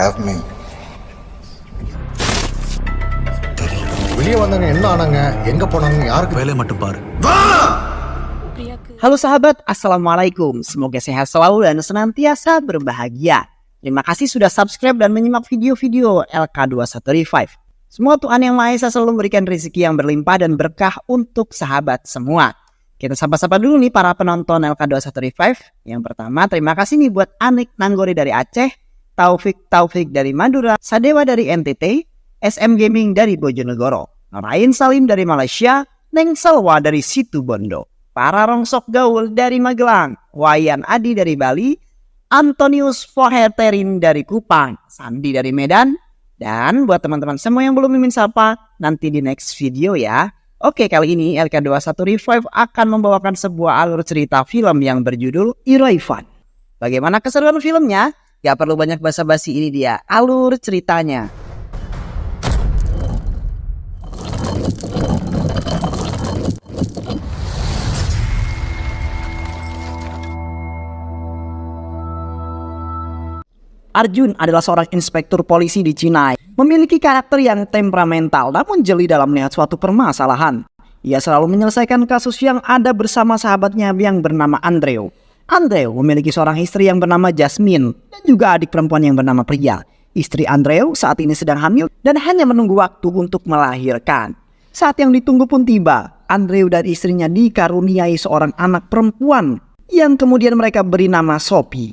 have me. வெளியே வந்தாங்க என்ன ஆனாங்க எங்க போனாங்க யாருக்கு வேலை மட்டும் பாரு. Halo sahabat, Assalamualaikum. Semoga sehat selalu dan senantiasa berbahagia. Terima kasih sudah subscribe dan menyimak video-video LK21 Revive. Semua Tuhan Yang Maha Esa selalu memberikan rezeki yang berlimpah dan berkah untuk sahabat semua. Kita sapa-sapa dulu nih para penonton LK21 Revive. Yang pertama, terima kasih nih buat Anik Nanggori dari Aceh, Taufik dari Madura, Sadewa dari NTT, SM Gaming dari Bojonegoro, Nurain Salim dari Malaysia, Neng Salwa dari Situbondo, para rongsok gaul dari Magelang, Wayan Adi dari Bali, Antonius Foheterin dari Kupang, Sandi dari Medan, dan buat teman-teman semua yang belum mimin sapa, nanti di next video ya. Oke, kali ini LK21 Revive akan membawakan sebuah alur cerita film yang berjudul Iraivan. Bagaimana keseruan filmnya? Gak perlu banyak basa-basi, ini dia alur ceritanya. Arjun adalah seorang inspektur polisi di Cina. Memiliki karakter yang temperamental namun jeli dalam melihat suatu permasalahan. Ia selalu menyelesaikan kasus yang ada bersama sahabatnya yang bernama Andreu. Andreu memiliki seorang istri yang bernama Jasmine dan juga adik perempuan yang bernama Priya. Istri Andreu saat ini sedang hamil dan hanya menunggu waktu untuk melahirkan. Saat yang ditunggu pun tiba. Andreu dan istrinya dikaruniai seorang anak perempuan yang kemudian mereka beri nama Sophie.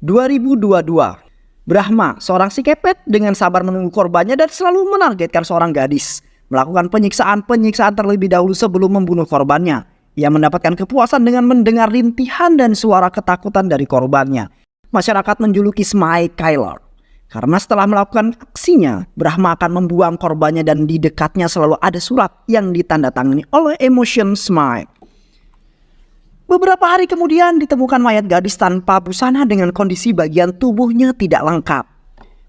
2022. Brahma, seorang si kepet dengan sabar menunggu korbannya dan selalu menargetkan seorang gadis. Melakukan penyiksaan terlebih dahulu sebelum membunuh korbannya. Ia mendapatkan kepuasan dengan mendengar rintihan dan suara ketakutan dari korbannya. Masyarakat menjuluki Smile Killer. Karena setelah melakukan aksinya, Brahma akan membuang korbannya dan di dekatnya selalu ada surat yang ditandatangani oleh Emotion Smile. Beberapa hari kemudian ditemukan mayat gadis tanpa busana dengan kondisi bagian tubuhnya tidak lengkap.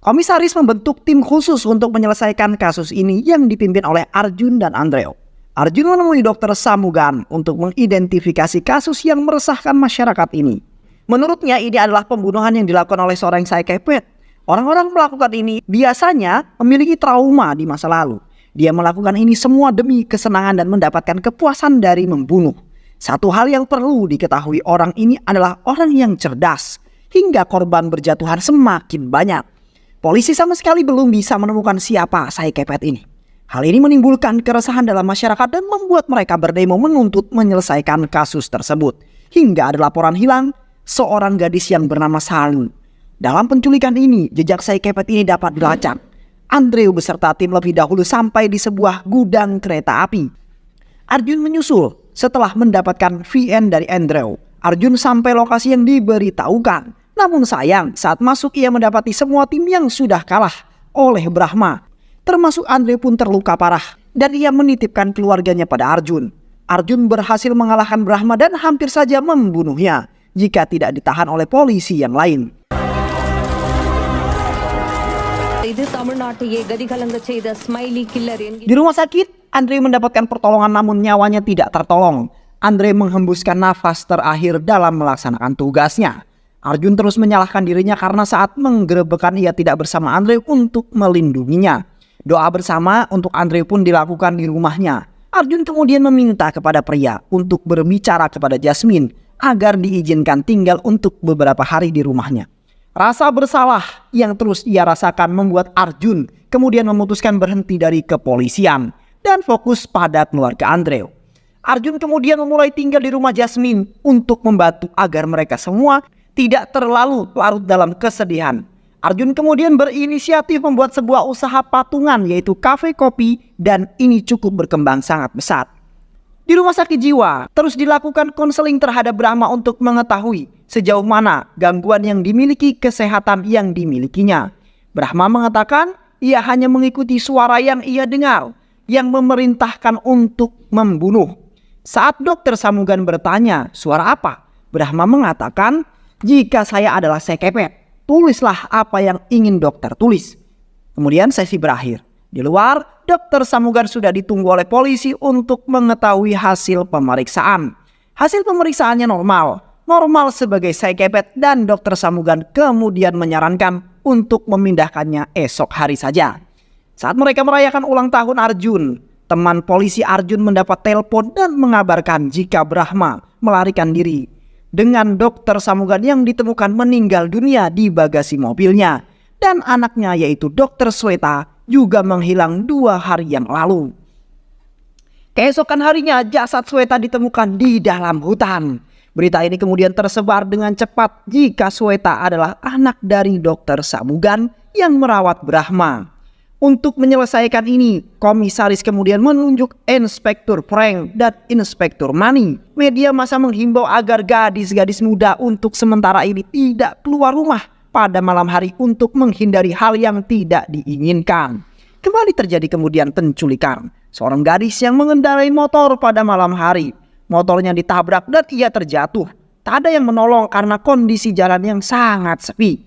Komisaris membentuk tim khusus untuk menyelesaikan kasus ini yang dipimpin oleh Arjun dan Andreu. Arjun menemui Dr. Samugan untuk mengidentifikasi kasus yang meresahkan masyarakat ini. Menurutnya ini adalah pembunuhan yang dilakukan oleh seorang psychopath. Orang-orang melakukan ini biasanya memiliki trauma di masa lalu. Dia melakukan ini semua demi kesenangan dan mendapatkan kepuasan dari membunuh. Satu hal yang perlu diketahui orang ini adalah orang yang cerdas, hingga korban berjatuhan semakin banyak. Polisi sama sekali belum bisa menemukan siapa psychopath ini. Hal ini menimbulkan keresahan dalam masyarakat dan membuat mereka berdemo menuntut menyelesaikan kasus tersebut. Hingga ada laporan hilang seorang gadis yang bernama Salu. Dalam penculikan ini, jejak psychopath ini dapat dilacak. Andreu beserta tim lebih dahulu sampai di sebuah gudang kereta api. Arjun menyusul. Setelah mendapatkan VN dari Andreu, Arjun sampai lokasi yang diberitahukan. Namun sayang, saat masuk ia mendapati semua tim yang sudah kalah oleh Brahma. Termasuk Andreu pun terluka parah dan ia menitipkan keluarganya pada Arjun. Arjun berhasil mengalahkan Brahma dan hampir saja membunuhnya jika tidak ditahan oleh polisi yang lain. Di rumah sakit, Andreu mendapatkan pertolongan namun nyawanya tidak tertolong. Andreu menghembuskan nafas terakhir dalam melaksanakan tugasnya. Arjun terus menyalahkan dirinya karena saat menggerebekkan ia tidak bersama Andreu untuk melindunginya. Doa bersama untuk Andreu pun dilakukan di rumahnya. Arjun kemudian meminta kepada Priya untuk berbicara kepada Jasmine agar diizinkan tinggal untuk beberapa hari di rumahnya. Rasa bersalah yang terus ia rasakan membuat Arjun kemudian memutuskan berhenti dari kepolisian dan fokus pada keluarga Andreu. Arjun kemudian memulai tinggal di rumah Jasmine untuk membantu agar mereka semua tidak terlalu larut dalam kesedihan. Arjun kemudian berinisiatif membuat sebuah usaha patungan yaitu kafe kopi dan ini cukup berkembang sangat besar. Di rumah sakit jiwa terus dilakukan konseling terhadap Brahma untuk mengetahui sejauh mana gangguan yang dimiliki, kesehatan yang dimilikinya. Brahma mengatakan ia hanya mengikuti suara yang ia dengar yang memerintahkan untuk membunuh. Saat Dr. Samugan bertanya, suara apa? Brahma mengatakan, jika saya adalah psychopath, tulislah apa yang ingin dokter tulis. Kemudian sesi berakhir. Di luar, Dr. Samugan sudah ditunggu oleh polisi untuk mengetahui hasil pemeriksaan. Hasil pemeriksaannya normal. normal sebagai Saikepet dan Dr. Samugan kemudian menyarankan untuk memindahkannya esok hari saja. Saat mereka merayakan ulang tahun Arjun, teman polisi Arjun mendapat telepon dan mengabarkan jika Brahma melarikan diri dengan Dr. Samugan yang ditemukan meninggal dunia di bagasi mobilnya, dan anaknya yaitu Dr. Sweta juga menghilang 2 hari yang lalu. Keesokan harinya jasad Sweta ditemukan di dalam hutan. Berita ini kemudian tersebar dengan cepat jika Sweta adalah anak dari Dr. Samugan yang merawat Brahma. Untuk menyelesaikan ini, komisaris kemudian menunjuk Inspektur Frank dan Inspektur Mani. Media massa menghimbau agar gadis-gadis muda untuk sementara ini tidak keluar rumah pada malam hari untuk menghindari hal yang tidak diinginkan. Kembali terjadi kemudian penculikan. Seorang gadis yang mengendarai motor pada malam hari. Motornya ditabrak dan ia terjatuh. Tak ada yang menolong karena kondisi jalan yang sangat sepi.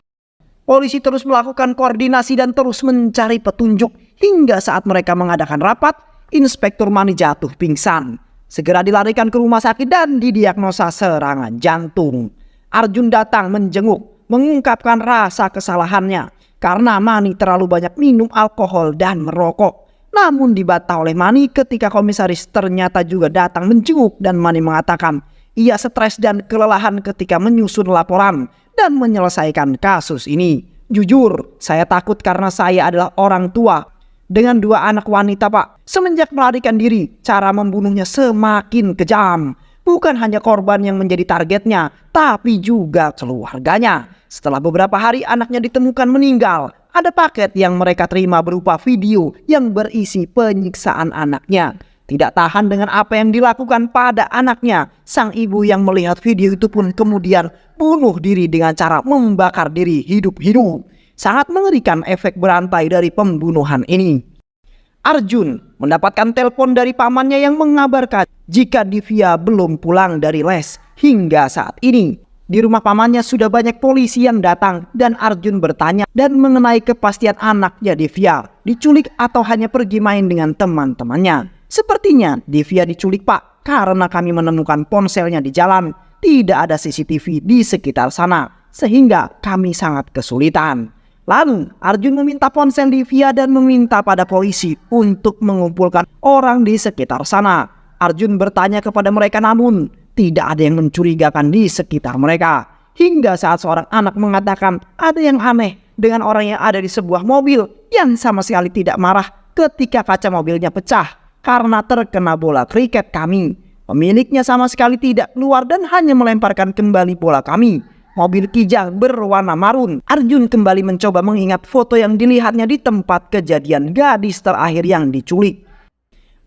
Polisi terus melakukan koordinasi dan terus mencari petunjuk hingga saat mereka mengadakan rapat, Inspektur Mani jatuh pingsan. Segera dilarikan ke rumah sakit dan didiagnosa serangan jantung. Arjun datang menjenguk, mengungkapkan rasa kesalahannya karena Mani terlalu banyak minum alkohol dan merokok. Namun dibantah oleh Mani ketika komisaris ternyata juga datang menjenguk dan Mani mengatakan ia stres dan kelelahan ketika menyusun laporan dan menyelesaikan kasus ini. Jujur, saya takut karena saya adalah orang tua dengan 2 anak wanita, Pak. Semenjak melarikan diri, cara membunuhnya semakin kejam. Bukan hanya korban yang menjadi targetnya, tapi juga keluarganya. Setelah beberapa hari anaknya ditemukan meninggal. Ada paket yang mereka terima berupa video yang berisi penyiksaan anaknya. Tidak tahan dengan apa yang dilakukan pada anaknya, sang ibu yang melihat video itu pun kemudian bunuh diri dengan cara membakar diri hidup-hidup. Sangat mengerikan efek berantai dari pembunuhan ini. Arjun mendapatkan telepon dari pamannya yang mengabarkan jika Divya belum pulang dari les hingga saat ini. Di rumah pamannya sudah banyak polisi yang datang dan Arjun bertanya dan mengenai kepastian anaknya Divya diculik atau hanya pergi main dengan teman-temannya. Sepertinya Divya diculik, Pak, karena kami menemukan ponselnya di jalan. Tidak ada CCTV di sekitar sana, sehingga kami sangat kesulitan. Lalu Arjun meminta ponsel Divya dan meminta pada polisi untuk mengumpulkan orang di sekitar sana. Arjun bertanya kepada mereka namun tidak ada yang mencurigakan di sekitar mereka. Hingga saat seorang anak mengatakan ada yang aneh dengan orang yang ada di sebuah mobil yang sama sekali tidak marah ketika kaca mobilnya pecah karena terkena bola kriket kami. Pemiliknya sama sekali tidak keluar dan hanya melemparkan kembali bola kami. Mobil Kijang berwarna marun. Arjun kembali mencoba mengingat foto yang dilihatnya di tempat kejadian gadis terakhir yang diculik.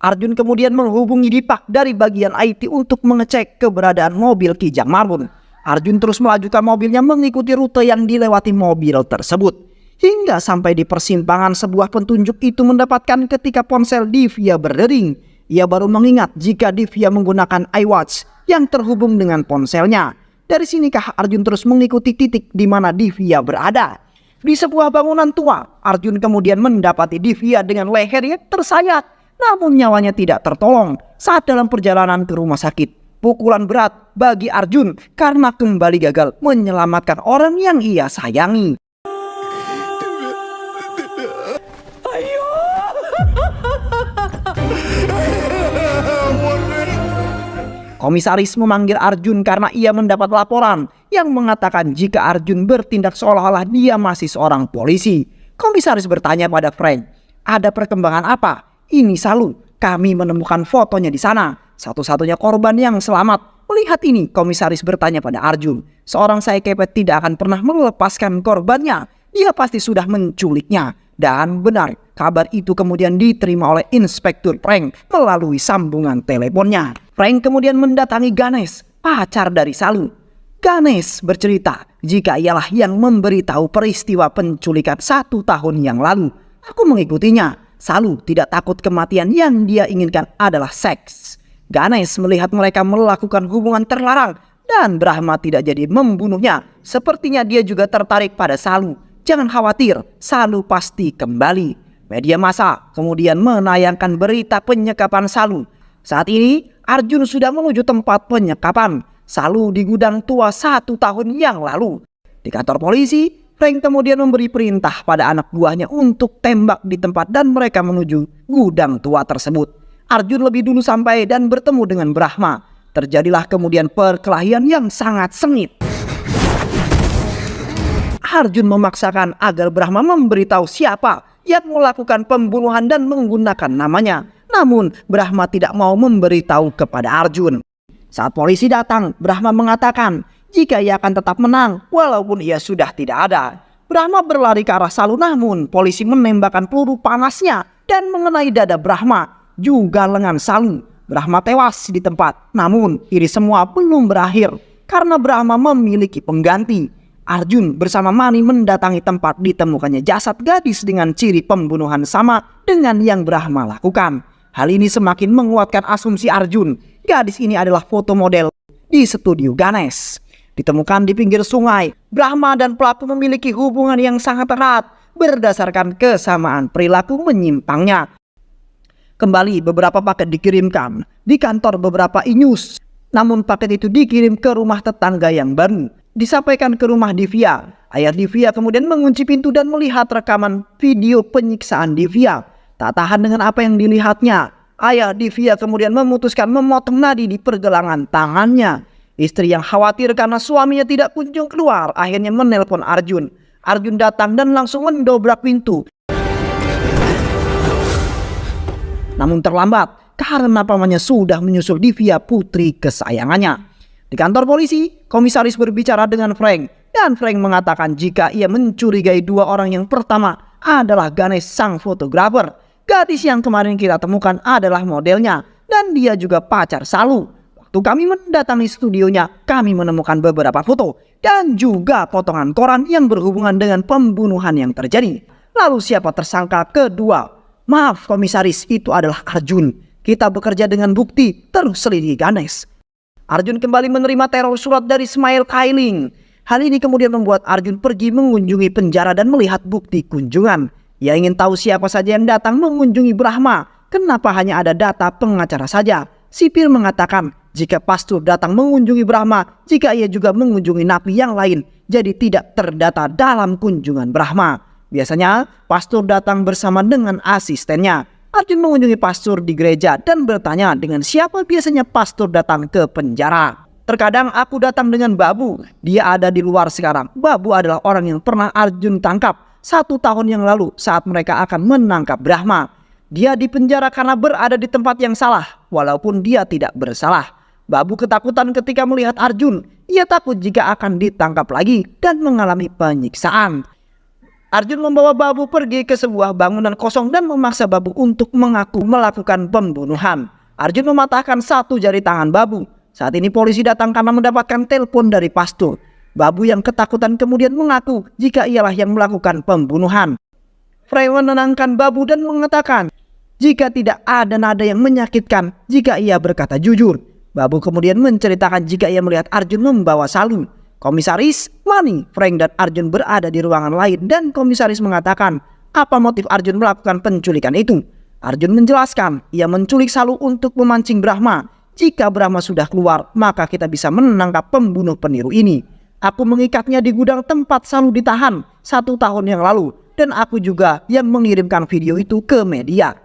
Arjun kemudian menghubungi Dipak dari bagian IT untuk mengecek keberadaan mobil Kijang marun. Arjun terus melajukan mobilnya mengikuti rute yang dilewati mobil tersebut. Hingga sampai di persimpangan sebuah petunjuk itu mendapatkan ketika ponsel Divya berdering. Ia baru mengingat jika Divya menggunakan iWatch yang terhubung dengan ponselnya. Dari sinikah Arjun terus mengikuti titik di mana Divya berada. Di sebuah bangunan tua, Arjun kemudian mendapati Divya dengan lehernya tersayat. Namun nyawanya tidak tertolong saat dalam perjalanan ke rumah sakit. Pukulan berat bagi Arjun karena kembali gagal menyelamatkan orang yang ia sayangi. Komisaris memanggil Arjun karena ia mendapat laporan yang mengatakan jika Arjun bertindak seolah-olah dia masih seorang polisi. Komisaris bertanya pada Frank, ada perkembangan apa? Ini Salu, kami menemukan fotonya di sana. Satu-satunya korban yang selamat. Melihat ini, komisaris bertanya pada Arjun, seorang Saikepet tidak akan pernah melepaskan korbannya. Dia pasti sudah menculiknya. Dan benar, kabar itu kemudian diterima oleh Inspektur Frank melalui sambungan teleponnya. Frank kemudian mendatangi Ganesh, pacar dari Salu. Ganesh bercerita jika ialah yang memberitahu peristiwa penculikan 1 tahun yang lalu. Aku mengikutinya. Salu tidak takut kematian, yang dia inginkan adalah seks. Ganesh melihat mereka melakukan hubungan terlarang dan Brahma tidak jadi membunuhnya. Sepertinya dia juga tertarik pada Salu. Jangan khawatir, Salu pasti kembali. Media massa kemudian menayangkan berita penyekapan Salu. Saat ini Arjun sudah menuju tempat penyekapan. Salu di gudang tua 1 tahun yang lalu. Di kantor polisi, Frank kemudian memberi perintah pada anak buahnya untuk tembak di tempat dan mereka menuju gudang tua tersebut. Arjun lebih dulu sampai dan bertemu dengan Brahma. Terjadilah kemudian perkelahian yang sangat sengit. Arjun memaksakan agar Brahma memberitahu siapa yang melakukan pembunuhan dan menggunakan namanya. Namun Brahma tidak mau memberitahu kepada Arjun. Saat polisi datang, Brahma mengatakan jika ia akan tetap menang walaupun ia sudah tidak ada. Brahma berlari ke arah Salu, namun polisi menembakkan peluru panasnya dan mengenai dada Brahma, juga lengan Salu. Brahma tewas di tempat. Namun ini semua belum berakhir karena Brahma memiliki pengganti. Arjun bersama Mani mendatangi tempat ditemukannya jasad gadis dengan ciri pembunuhan sama dengan yang Brahma lakukan. Hal ini semakin menguatkan asumsi Arjun. Gadis ini adalah foto model di studio Ganesh. Ditemukan di pinggir sungai, Brahma dan pelaku memiliki hubungan yang sangat erat berdasarkan kesamaan perilaku menyimpangnya. Kembali beberapa paket dikirimkan di kantor beberapa e-news. Namun paket itu dikirim ke rumah tetangga yang baru. Disampaikan ke rumah Divya. Ayah Divya kemudian mengunci pintu dan melihat rekaman video penyiksaan Divya. Tak tahan dengan apa yang dilihatnya, ayah Divya kemudian memutuskan memotong nadi di pergelangan tangannya. Istri yang khawatir karena suaminya tidak kunjung keluar akhirnya menelpon Arjun. Arjun datang dan langsung mendobrak pintu. Namun terlambat karena pamannya sudah menyusul Divya, putri kesayangannya. Di kantor polisi, komisaris berbicara dengan Frank dan Frank mengatakan jika ia mencurigai 2 orang. Yang pertama adalah Ganesh sang fotografer. Gadis yang kemarin kita temukan adalah modelnya dan dia juga pacar Salu. Waktu kami mendatangi studionya, kami menemukan beberapa foto dan juga potongan koran yang berhubungan dengan pembunuhan yang terjadi. Lalu siapa tersangka kedua? Maaf komisaris, itu adalah Arjun. Kita bekerja dengan bukti, terus selidiki Ganesh. Arjun kembali menerima teror surat dari Smile Kailing. Hal ini kemudian membuat Arjun pergi mengunjungi penjara dan melihat bukti kunjungan. Ia ingin tahu siapa saja yang datang mengunjungi Brahma. Kenapa hanya ada data pengacara saja? Sipir mengatakan jika pastor datang mengunjungi Brahma, jika ia juga mengunjungi napi yang lain, jadi tidak terdata dalam kunjungan Brahma. Biasanya pastor datang bersama dengan asistennya. Arjun mengunjungi pastor di gereja dan bertanya dengan siapa biasanya pastor datang ke penjara. Terkadang aku datang dengan Babu, dia ada di luar sekarang. Babu adalah orang yang pernah Arjun tangkap 1 tahun yang lalu saat mereka akan menangkap Brahma. Dia dipenjara karena berada di tempat yang salah, walaupun dia tidak bersalah. Babu ketakutan ketika melihat Arjun. Ia takut jika akan ditangkap lagi dan mengalami penyiksaan. Arjun membawa Babu pergi ke sebuah bangunan kosong dan memaksa Babu untuk mengaku melakukan pembunuhan. Arjun mematahkan 1 jari tangan Babu. Saat ini polisi datang karena mendapatkan telepon dari pastor. Babu yang ketakutan kemudian mengaku jika ialah yang melakukan pembunuhan. Frey menenangkan Babu dan mengatakan jika tidak ada nada yang menyakitkan jika ia berkata jujur. Babu kemudian menceritakan jika ia melihat Arjun membawa Salu. Komisaris, Mani, Frank dan Arjun berada di ruangan lain dan komisaris mengatakan apa motif Arjun melakukan penculikan itu. Arjun menjelaskan ia menculik Salu untuk memancing Brahma. Jika Brahma sudah keluar maka kita bisa menangkap pembunuh peniru ini. Aku mengikatnya di gudang tempat Salu ditahan 1 tahun yang lalu dan aku juga yang mengirimkan video itu ke media.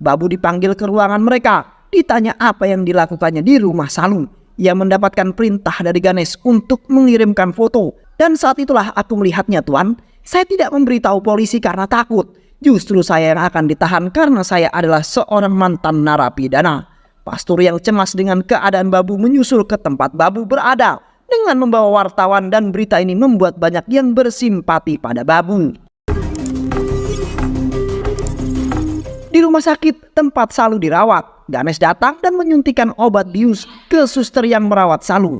Babu dipanggil ke ruangan mereka, ditanya apa yang dilakukannya di rumah Salu. Ia mendapatkan perintah dari Ganesh untuk mengirimkan foto dan saat itulah aku melihatnya tuan. Saya tidak memberitahu polisi karena takut. Justru saya yang akan ditahan karena saya adalah seorang mantan narapidana. Pastor yang cemas dengan keadaan Babu menyusul ke tempat Babu berada. Dengan membawa wartawan dan berita ini membuat banyak yang bersimpati pada Babu. Di rumah sakit tempat Salu dirawat, Ganesh datang dan menyuntikkan obat bius ke suster yang merawat Salu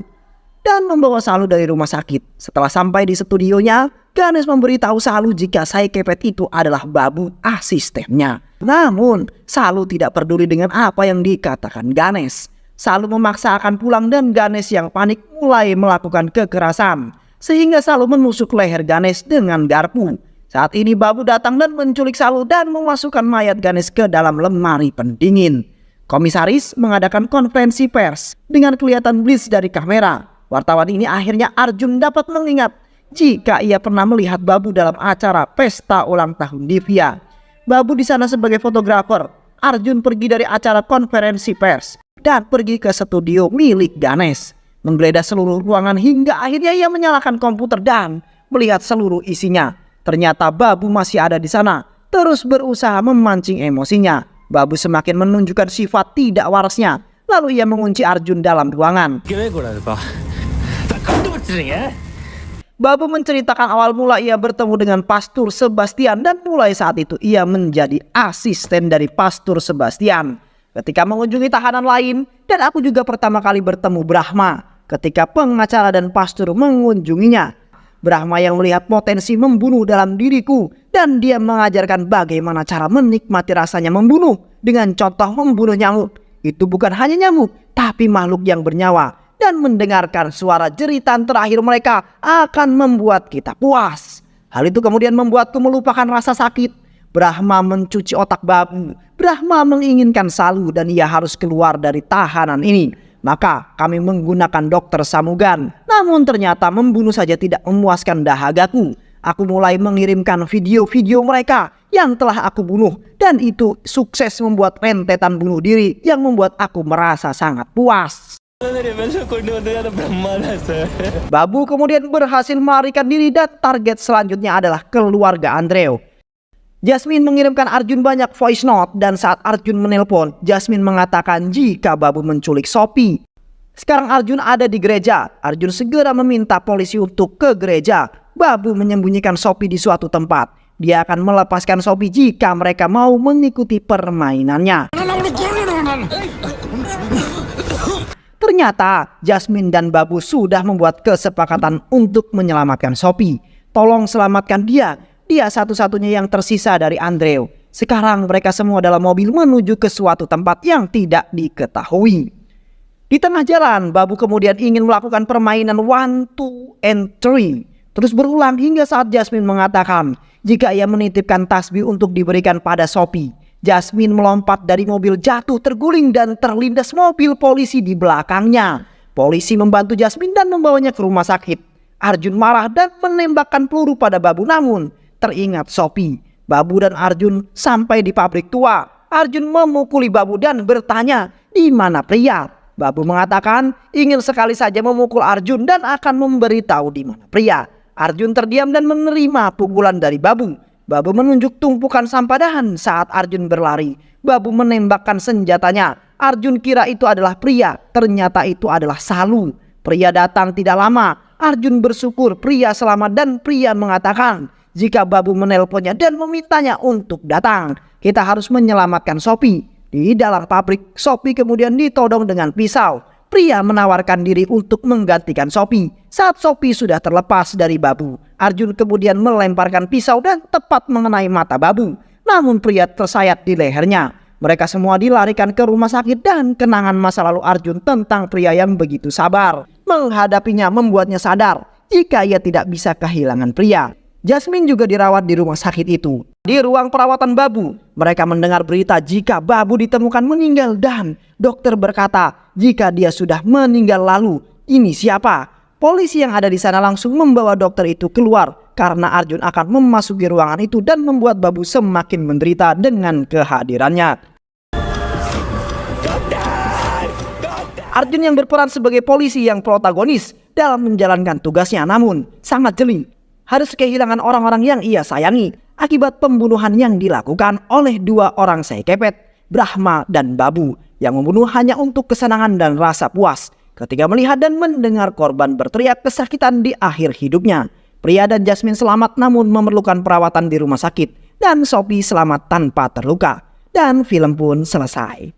dan membawa Salu dari rumah sakit. Setelah sampai di studionya, Ganesh memberitahu Salu jika Sai Kepet itu adalah Babu, asistennya. Namun Salu tidak peduli dengan apa yang dikatakan Ganesh. Salu memaksa akan pulang dan Ganesh yang panik mulai melakukan kekerasan sehingga Salu menusuk leher Ganesh dengan garpu. Saat ini Babu datang dan menculik Salu dan memasukkan mayat Ganesh ke dalam lemari pendingin. Komisaris mengadakan konferensi pers dengan kelihatan blis dari kamera. Wartawan ini akhirnya Arjun dapat mengingat jika ia pernah melihat Babu dalam acara pesta ulang tahun Divya. Babu di sana sebagai fotografer. Arjun pergi dari acara konferensi pers dan pergi ke studio milik Ganesh, menggeledah seluruh ruangan hingga akhirnya ia menyalakan komputer dan melihat seluruh isinya. Ternyata Babu masih ada di sana, terus berusaha memancing emosinya. Babu semakin menunjukkan sifat tidak warasnya. Lalu ia mengunci Arjun dalam ruangan. Babu menceritakan awal mula ia bertemu dengan Pastur Sebastian dan mulai saat itu ia menjadi asisten dari Pastur Sebastian. Ketika mengunjungi tahanan lain dan aku juga pertama kali bertemu Brahma ketika pengacara dan Pastur mengunjunginya. Brahma yang melihat potensi membunuh dalam diriku dan dia mengajarkan bagaimana cara menikmati rasanya membunuh dengan contoh membunuh nyamuk. Itu bukan hanya nyamuk tapi makhluk yang bernyawa, dan mendengarkan suara jeritan terakhir mereka akan membuat kita puas. Hal itu kemudian membuatku melupakan rasa sakit. Brahma mencuci otak Babu. Brahma menginginkan Salu dan ia harus keluar dari tahanan ini. Maka kami menggunakan dokter Samugan. Namun ternyata membunuh saja tidak memuaskan dahagaku. Aku mulai mengirimkan video-video mereka yang telah aku bunuh. Dan itu sukses membuat rentetan bunuh diri yang membuat aku merasa sangat puas. Babu kemudian berhasil melarikan diri dan target selanjutnya adalah keluarga Andreo. Jasmine mengirimkan Arjun banyak voice note dan saat Arjun menelpon, Jasmine mengatakan jika Babu menculik Sophie. Sekarang Arjun ada di gereja. Arjun segera meminta polisi untuk ke gereja. Babu menyembunyikan Sophie di suatu tempat. Dia akan melepaskan Sophie jika mereka mau mengikuti permainannya. Ternyata Jasmine dan Babu sudah membuat kesepakatan untuk menyelamatkan Sophie. Tolong selamatkan dia. Dia satu-satunya yang tersisa dari Andreo. Sekarang mereka semua dalam mobil menuju ke suatu tempat yang tidak diketahui. Di tengah jalan, Babu kemudian ingin melakukan permainan 1, 2, and 3. Terus berulang hingga saat Jasmine mengatakan jika ia menitipkan tasbih untuk diberikan pada Sophie. Jasmine melompat dari mobil, jatuh terguling dan terlindas mobil polisi di belakangnya. Polisi membantu Jasmine dan membawanya ke rumah sakit. Arjun marah dan menembakkan peluru pada Babu, namun teringat Sophie. Babu dan Arjun sampai di pabrik tua. Arjun memukuli Babu dan bertanya, di mana pria? Babu mengatakan ingin sekali saja memukul Arjun dan akan memberitahu di mana pria. Arjun terdiam dan menerima pukulan dari Babu. Babu menunjuk tumpukan sampah dan saat Arjun berlari, Babu menembakkan senjatanya. Arjun kira itu adalah pria, ternyata itu adalah Salu. Pria datang tidak lama. Arjun bersyukur pria selamat dan pria mengatakan jika Babu menelponnya dan memintanya untuk datang, kita harus menyelamatkan Sophie. Di dalam pabrik, Sophie kemudian ditodong dengan pisau. Pria menawarkan diri untuk menggantikan Sophie. Saat Sophie sudah terlepas dari Babu, Arjun kemudian melemparkan pisau dan tepat mengenai mata Babu. Namun pria tersayat di lehernya. Mereka semua dilarikan ke rumah sakit dan kenangan masa lalu Arjun tentang pria yang begitu sabar menghadapinya membuatnya sadar jika ia tidak bisa kehilangan pria. Jasmine juga dirawat di rumah sakit itu. Di ruang perawatan Babu, mereka mendengar berita jika Babu ditemukan meninggal dan dokter berkata jika dia sudah meninggal lalu, ini siapa? Polisi yang ada di sana langsung membawa dokter itu keluar karena Arjun akan memasuki ruangan itu dan membuat Babu semakin menderita dengan kehadirannya. Arjun yang berperan sebagai polisi yang protagonis dalam menjalankan tugasnya namun sangat jeli. Harus kehilangan orang-orang yang ia sayangi akibat pembunuhan yang dilakukan oleh dua orang sekepet, Brahma dan Babu, yang membunuh hanya untuk kesenangan dan rasa puas ketika melihat dan mendengar korban berteriak kesakitan di akhir hidupnya. Pria dan Jasmine selamat namun memerlukan perawatan di rumah sakit dan Sophie selamat tanpa terluka. Dan film pun selesai.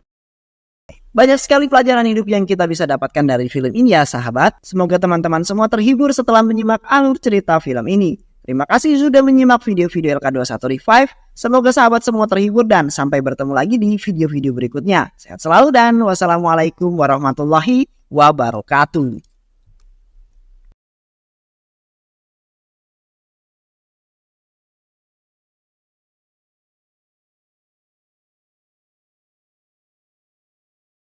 Banyak sekali pelajaran hidup yang kita bisa dapatkan dari film ini ya sahabat. Semoga teman-teman semua terhibur setelah menyimak alur cerita film ini. Terima kasih sudah menyimak video-video LK21 Revive. Semoga sahabat semua terhibur dan sampai bertemu lagi di video-video berikutnya. Sehat selalu dan wassalamualaikum warahmatullahi wabarakatuh.